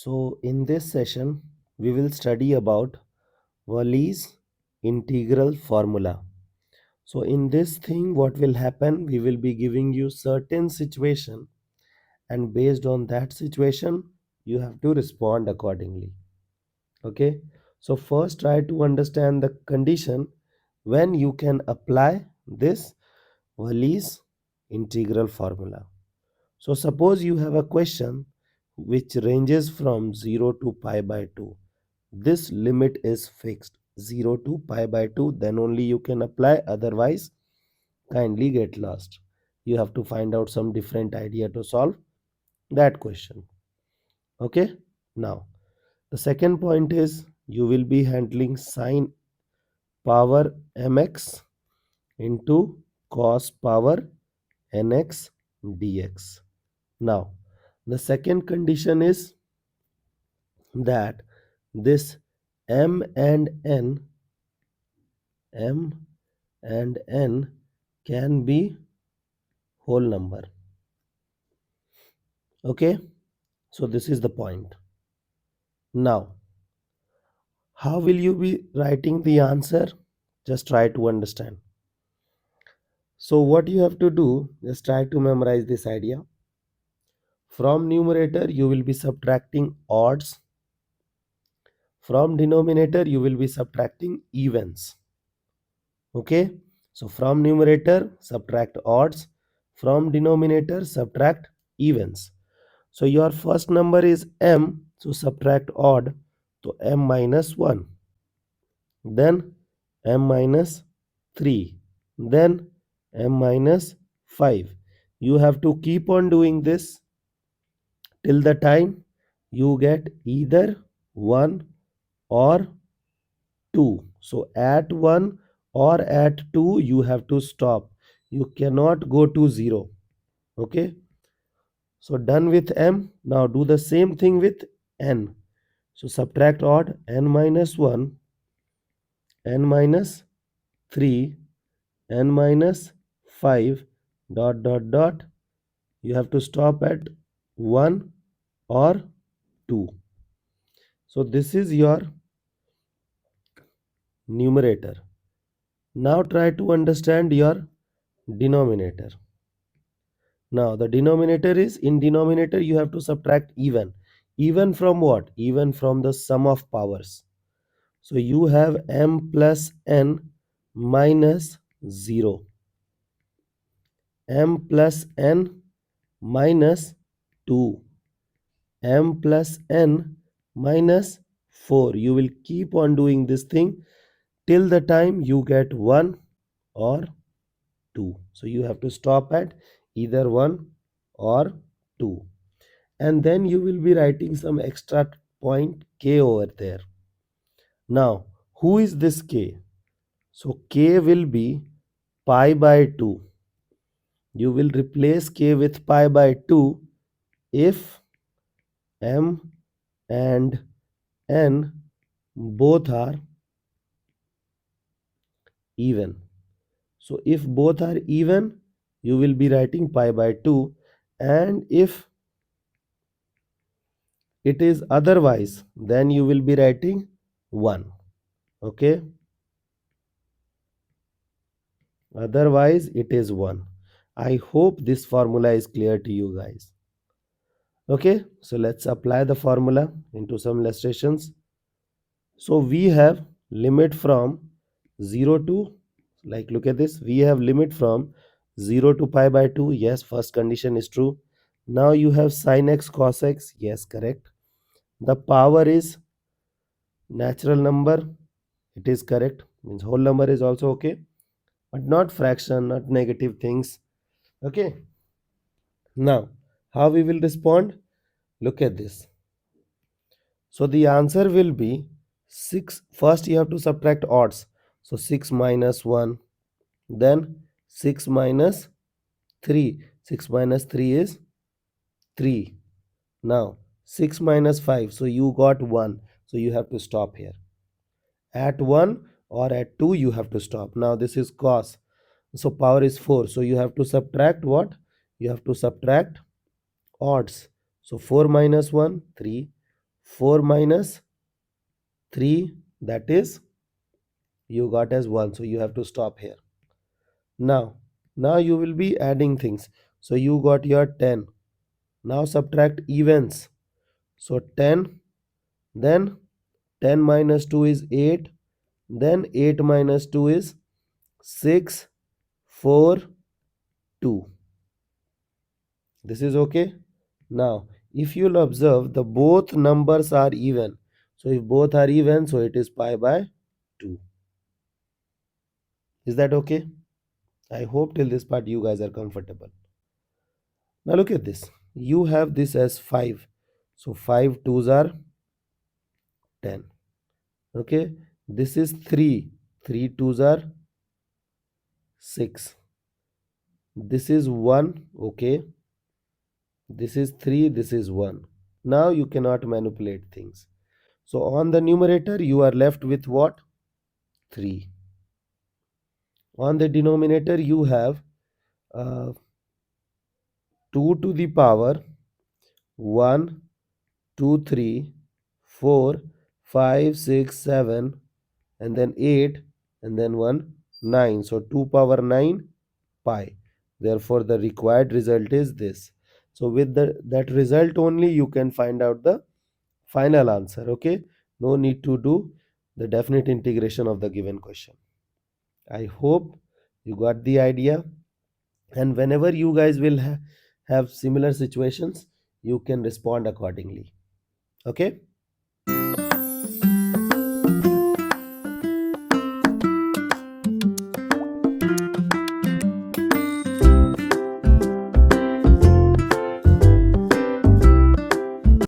So in this session, we will study about Wallis integral formula. So in this thing, what will happen? We will be giving you certain situation, and based on that situation, you have to respond accordingly. Okay. So first, try to understand the condition when you can apply this Wallis integral formula. So suppose you have a question which ranges from 0 to pi by 2. This limit is fixed 0 to pi by 2, then only you can apply, otherwise kindly get lost. You have to find out some different idea to solve that question. Okay. Now the second point is you will be handling sine power mx into cos power nx dx. Now the second condition is that this m and n can be whole number. Okay, so this is the point. Now how will you be writing the answer? Just try to understand. So what you have to do is try to memorize this idea. From numerator you will be subtracting odds, from denominator you will be subtracting evens. Okay, so from numerator subtract odds, from denominator subtract evens. So your first number is m, so subtract odd, so m minus 1, then m minus 3, then m minus 5. You have to keep on doing this till the time you get either 1 or 2. So at 1 or at 2 you have to stop. You cannot go to 0. Okay. So done with m. Now do the same thing with n. So subtract odd, n minus 1, n minus 3, n minus 5, dot dot dot. You have to stop at 1 or 2. So this is your numerator. Now try to understand your denominator. Now the denominator is, in denominator you have to subtract even. Even from what? Even from the sum of powers. So you have m plus n minus 0, m plus n minus 2, m plus n minus 4. You will keep on doing this thing till the time you get 1 or 2. So you have to stop at either 1 or 2. And then you will be writing some extra point k over there. Now, who is this k? So k will be pi by 2. You will replace k with pi by 2 if m and n both are even. So if both are even, you will be writing pi by 2, and if it is otherwise, then you will be writing 1. Okay, otherwise it is 1. I hope this formula is clear to you guys. Okay, so let's apply the formula into some illustrations. So we have limit from 0 to, like, look at this, we have limit from 0 to pi by 2. Yes, first condition is true. Now you have sin x cos x. Yes, correct. The power is natural number. It is correct. Means whole number is also okay, but not fraction, not negative things. Okay. Now, how we will respond? Look at this. So the answer will be 6. First you have to subtract odds. So 6 minus 1, then 6 minus 3. 6 minus 3 is 3. Now 6 minus 5. So you got 1. So you have to stop here. At 1 or at 2 you have to stop. Now this is cos. So power is 4. So you have to subtract what? You have to subtract odds. So 4 minus 1, 3. 4 minus 3, that is you got as 1. So you have to stop here. Now you will be adding things. So you got your 10. Now subtract evens. So 10, then 10 minus 2 is 8, then 8 minus 2 is 6, 4, 2. This is okay. Now if you'll observe, the both numbers are even. So if both are even, so it is pi by 2. Is that okay? I hope till this part you guys are comfortable. Now look at this. You have this as 5. So 5 twos are 10. Okay. This is 3. 3 twos are 6. This is 1. Okay. This is 3. This is 1. Now you cannot manipulate things. So on the numerator you are left with what? 3. On the denominator you have 2 to the power 1, 2, 3, 4, 5, 6, 7, and then 8, and then 1, 9. So 2 power 9 pi. Therefore the required result is this. So with that result only you can find out the final answer. Okay, no need to do the definite integration of the given question. I hope you got the idea, and whenever you guys will have similar situations, you can respond accordingly. Okay.